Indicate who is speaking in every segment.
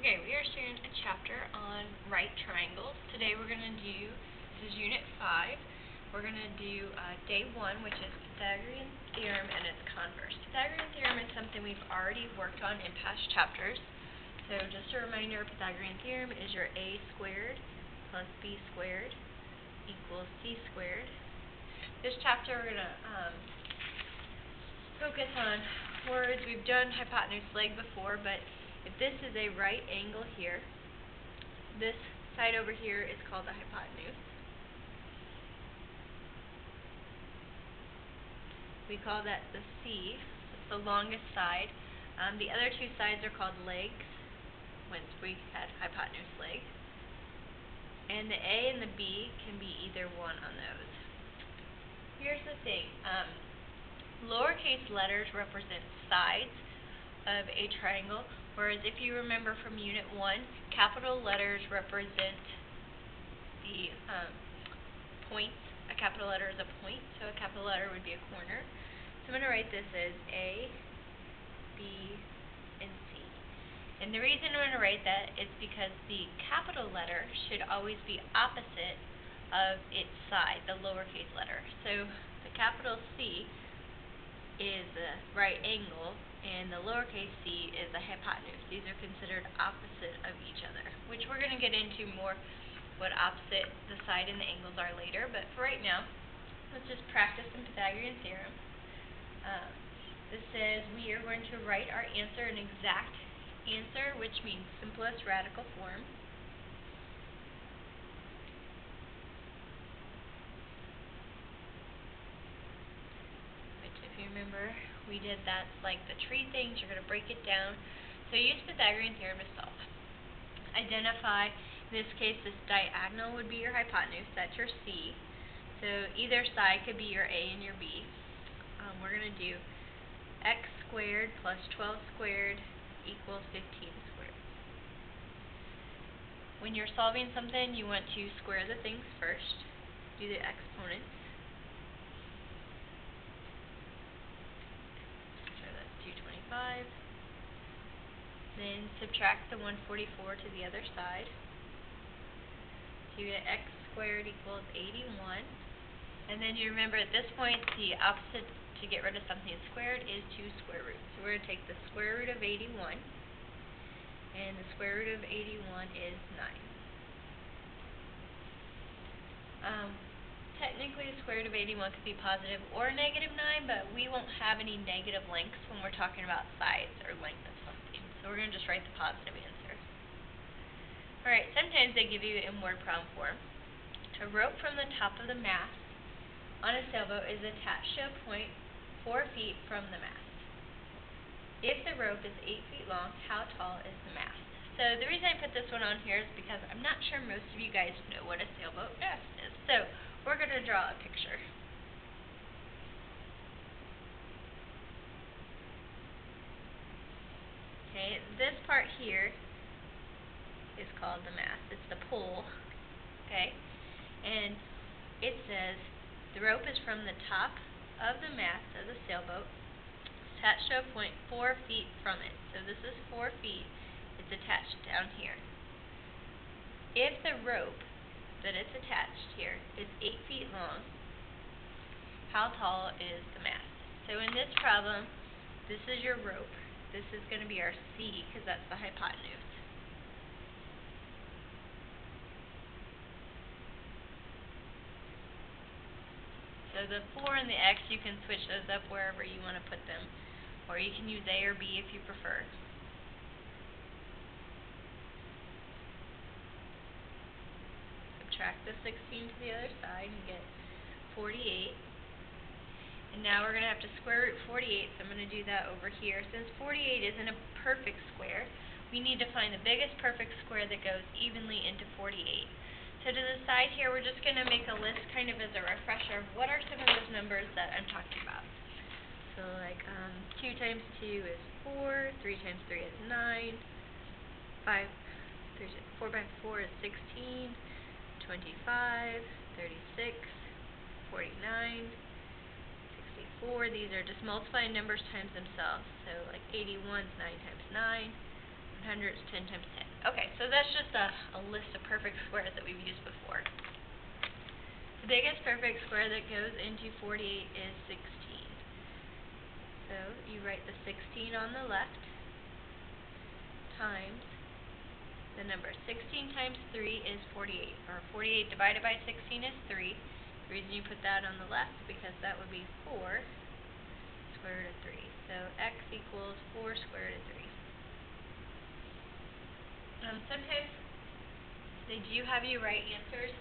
Speaker 1: Okay, we are starting a chapter on right triangles. Today we're going to do, this is Unit 5, we're going to do Day 1, which is Pythagorean Theorem and its converse. Pythagorean Theorem is something we've already worked on in past chapters. So just a reminder, Pythagorean Theorem is your a squared plus b squared equals c squared. This chapter we're going to focus on words. We've done hypotenuse leg before, but if this is a right angle here, this side over here is called the hypotenuse. We call that the C, it's the longest side. The other two sides are called legs, once we had hypotenuse leg. And the A and the B can be either one on those. Here's the thing, lowercase letters represent sides of a triangle, whereas if you remember from Unit 1, capital letters represent the points. A capital letter is a point, so a capital letter would be a corner. So I'm going to write this as A, B, and C. And the reason I'm going to write that is because the capital letter should always be opposite of its side, the lowercase letter. So the capital C is a right angle, and the lowercase c is the hypotenuse. These are considered opposite of each other, which we're going to get into more what opposite the side and the angles are later, but for right now, let's just practice some Pythagorean Theorem. This says we are going to write our answer in exact answer, which means simplest radical form. Remember, we did that like the tree things. You're going to break it down. So use Pythagorean Theorem to solve. Identify, in this case, this diagonal would be your hypotenuse. That's your C. So either side could be your A and your B. We're going to do x squared plus 12 squared equals 15 squared. When you're solving something, you want to square the things first. Do the exponents. 225. Then subtract the 144 to the other side. So you get x squared equals 81. And then you remember at this point the opposite to get rid of something squared is 2 square roots. So we're going to take the square root of 81. And the square root of 81 is 9. Technically, the square root of 81 could be positive or negative 9, but we won't have any negative lengths when we're talking about size or length of something. So we're going to just write the positive answer. Alright, sometimes they give you in word problem form. A rope from the top of the mast on a sailboat is attached to a point 4 feet from the mast. If the rope is 8 feet long, how tall is the mast? So the reason I put this one on here is because I'm not sure most of you guys know what a sailboat mast is. So we're going to draw a picture. Okay, this part here is called the mast. It's the pole. Okay, and it says the rope is from the top of the mast of the sailboat attached to a point 4 feet from it. So this is 4 feet. It's attached down here. If the rope that it's attached here is 8 feet long, how tall is the mast? So in this problem, this is your rope. This is going to be our C because that's the hypotenuse. So the 4 and the X, you can switch those up wherever you want to put them, or you can use A or B if you prefer. Subtract the 16 to the other side and get 48. And now we're going to have to square root 48, so I'm going to do that over here. Since 48 isn't a perfect square, we need to find the biggest perfect square that goes evenly into 48. So to the side here, we're just going to make a list kind of as a refresher of what are some of those numbers that I'm talking about. So like 2 times 2 is 4, 3 times 3 is 9, 4 by 4 is 16, 25, 36, 49, 64. These are just multiplying numbers times themselves. So like 81 is 9 times 9, 100 is 10 times 10. Okay, so that's just a list of perfect squares that we've used before. The biggest perfect square that goes into 48 is 16. So you write the 16 on the left times the number. 16 times 3 is 48, or 48 divided by 16 is 3. The reason you put that on the left is because that would be 4 square root of 3. So x equals 4 square root of 3. Sometimes they do have you write answers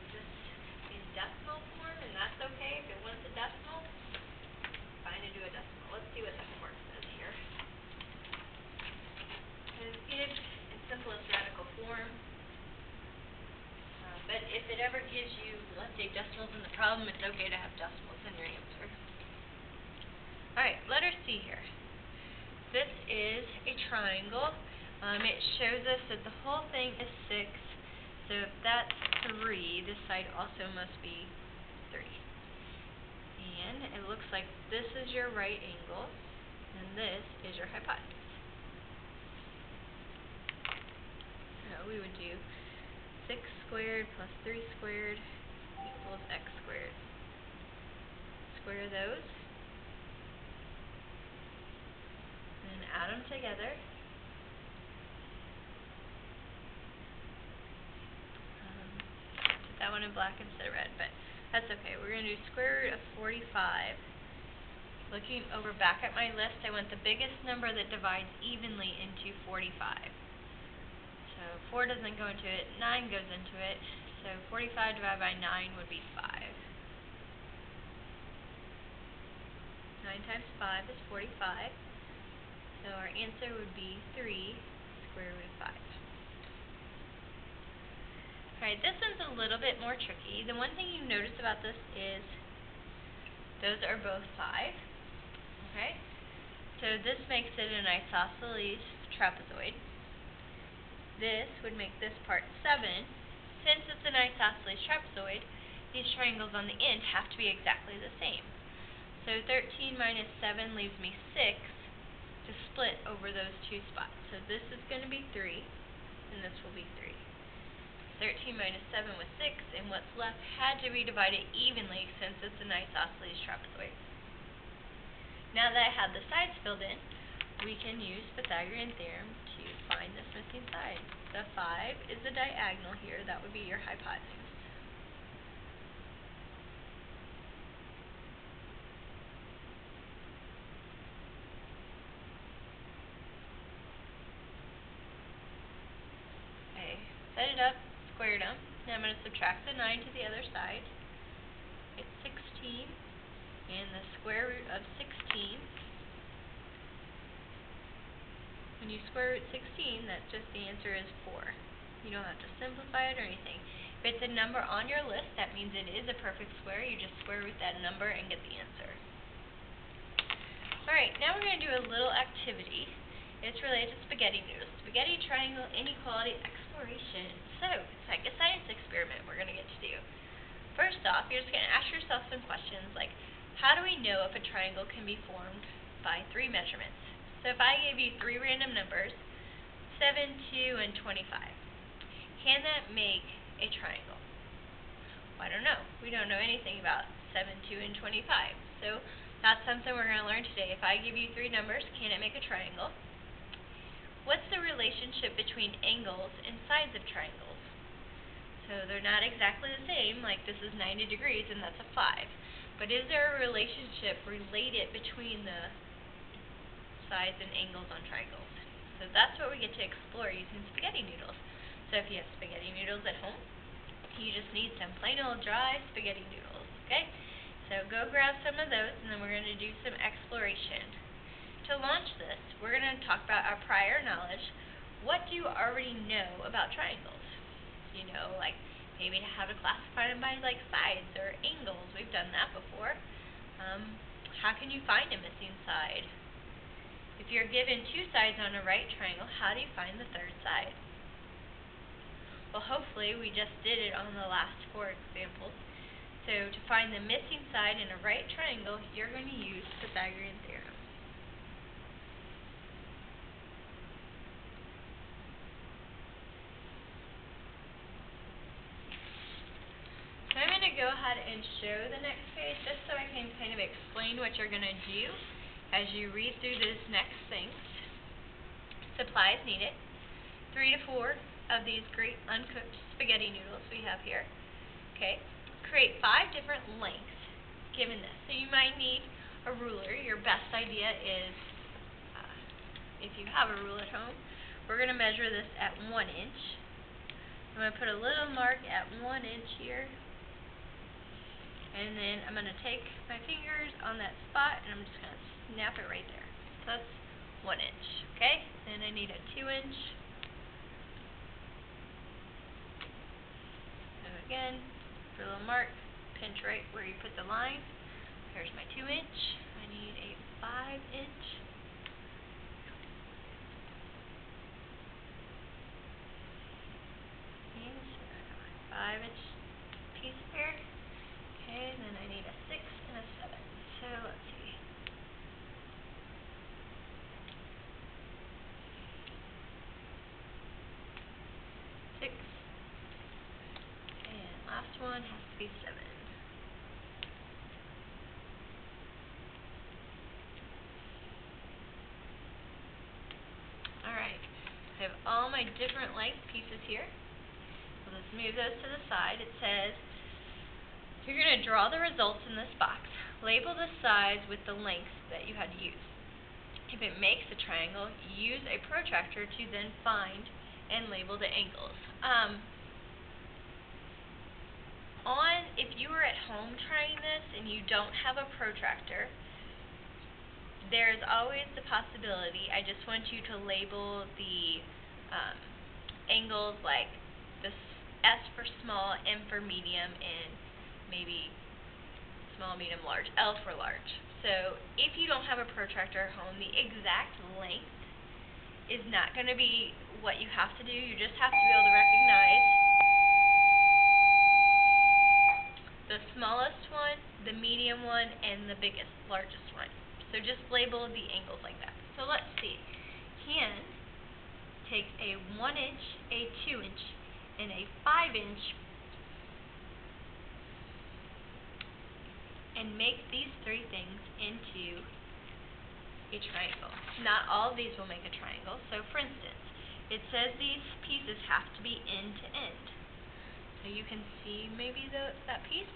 Speaker 1: just in decimal form, and that's okay. If it wants a decimal, fine to do a decimal. Let's see what the homework says here. It's given in simplest radical form, but if it ever gives you, let's say, decimals in the problem, it's okay to have decimals in your answer. Alright, letter C here. This is a triangle. It shows us that the whole thing is 6, so if that's 3, this side also must be 3. And it looks like this is your right angle, and this is your hypotenuse. So we would do 6 squared plus 3 squared equals x squared. Square those, and add them together. That one in black instead of red, but that's okay. We're going to do square root of 45. Looking over back at my list, I want the biggest number that divides evenly into 45. So 4 doesn't go into it, 9 goes into it, so 45 divided by 9 would be 5. 9 times 5 is 45, so our answer would be 3 square root of 5. Alright, this one's a little bit more tricky. The one thing you notice about this is those are both 5. Okay? So this makes it an isosceles trapezoid. This would make this part 7. Since it's an isosceles trapezoid, these triangles on the end have to be exactly the same. So 13 minus 7 leaves me 6 to split over those two spots. So this is going to be 3, and this will be 3. 13 minus 7 was 6, and what's left had to be divided evenly since it's an isosceles trapezoid. Now that I have the sides filled in, we can use Pythagorean Theorem to find this missing side. The 5 is the diagonal here. That would be your hypotenuse. Okay, set it up. Squared them. Now I'm going to subtract the 9 to the other side. It's 16, and the square root of 16. When you square root 16, that's just the answer is 4. You don't have to simplify it or anything. If it's a number on your list, that means it is a perfect square. You just square root that number and get the answer. Alright, now we're going to do a little activity. It's related to spaghetti noodles. Spaghetti triangle inequality exploration. So, it's like a science experiment we're going to get to do. First off, you're just going to ask yourself some questions like, how do we know if a triangle can be formed by 3 measurements? So if I gave you 3 random numbers, 7, 2, and 25, can that make a triangle? Well, I don't know. We don't know anything about 7, 2, and 25. So that's something we're going to learn today. If I give you 3 numbers, can it make a triangle? What's the relationship between angles and sides of triangles? So they're not exactly the same, like this is 90 degrees and that's a 5. But is there a relationship related between the sides and angles on triangles? So that's what we get to explore using spaghetti noodles. So if you have spaghetti noodles at home, you just need some plain old dry spaghetti noodles, okay? So go grab some of those, and then we're going to do some exploration. To launch this, we're going to talk about our prior knowledge. What do you already know about triangles? You know, like maybe how to classify them by like sides or angles. We've done that before. How can you find a missing side? If you're given 2 sides on a right triangle, how do you find the 3rd side? Well, hopefully we just did it on the last 4 examples. So to find the missing side in a right triangle, you're going to use Pythagorean Theorem. to go ahead and show the next page just so I can kind of explain what you're going to do as you read through these next things. Supplies needed. 3 to 4 of these great uncooked spaghetti noodles we have here. Okay. Create 5 different lengths given this. So you might need a ruler. Your best idea is, if you have a ruler at home, we're going to measure this at 1 inch. I'm going to put a little mark at 1 inch here. And then I'm going to take my fingers on that spot and I'm just going to snap it right there. So that's 1 inch. Okay? Then I need a 2 inch. And again, put a little mark, pinch right where you put the line. Here's my 2 inch. I need a 5 inch. And so I got my 5 inch piece there. Okay, and then I need a 6 and a 7. So let's see. 6. And last one has to be 7. Alright, I have all my different length pieces here. We'll just move those to the side. It says, you're going to draw the results in this box. Label the sides with the lengths that you had to use. If it makes a triangle, use a protractor to then find and label the angles. If you were at home trying this and you don't have a protractor, there's always the possibility, I just want you to label the angles like this S for small, M for medium, and maybe small, medium, large, L for large. So if you don't have a protractor at home, the exact length is not going to be what you have to do. You just have to be able to recognize the smallest one, the medium one, and the biggest, largest one. So just label the angles like that. So let's see. Ken takes a 1 inch, a 2 inch, and a 5 inch and make these 3 things into a triangle. Not all of these will make a triangle. So for instance, it says these pieces have to be end to end. So you can see maybe that piece.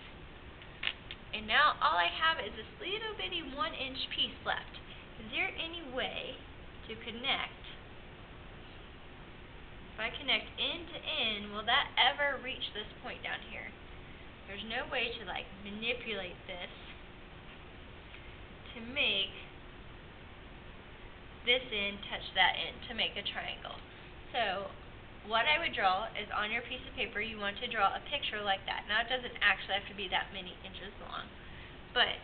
Speaker 1: And now all I have is this little bitty 1 inch piece left. Is there any way to connect? If I connect end to end, will that ever reach this point down here? There's no way to like manipulate this to make this end touch that end to make a triangle. So what I would draw is on your piece of paper, you want to draw a picture like that. Now it doesn't actually have to be that many inches long, but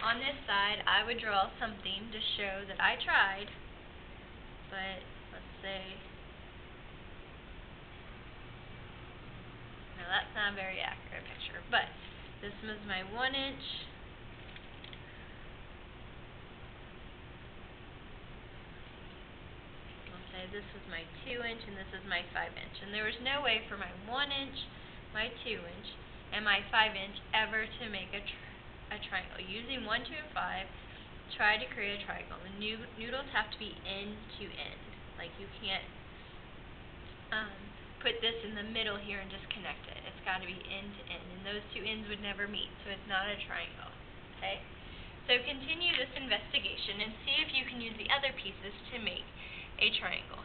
Speaker 1: on this side I would draw something to show that I tried, but let's say, now that's not a very accurate picture, but this was my 1 inch. This was my 2 inch and this is my 5 inch. And there was no way for my 1 inch, my 2 inch, and my 5 inch ever to make a triangle. Using 1, 2, and 5, try to create a triangle. The noodles have to be end to end. Like you can't put this in the middle here and just connect it. It's got to be end to end. And those 2 ends would never meet, so it's not a triangle. Okay? So continue this investigation and see if you can use the other pieces to make a triangle.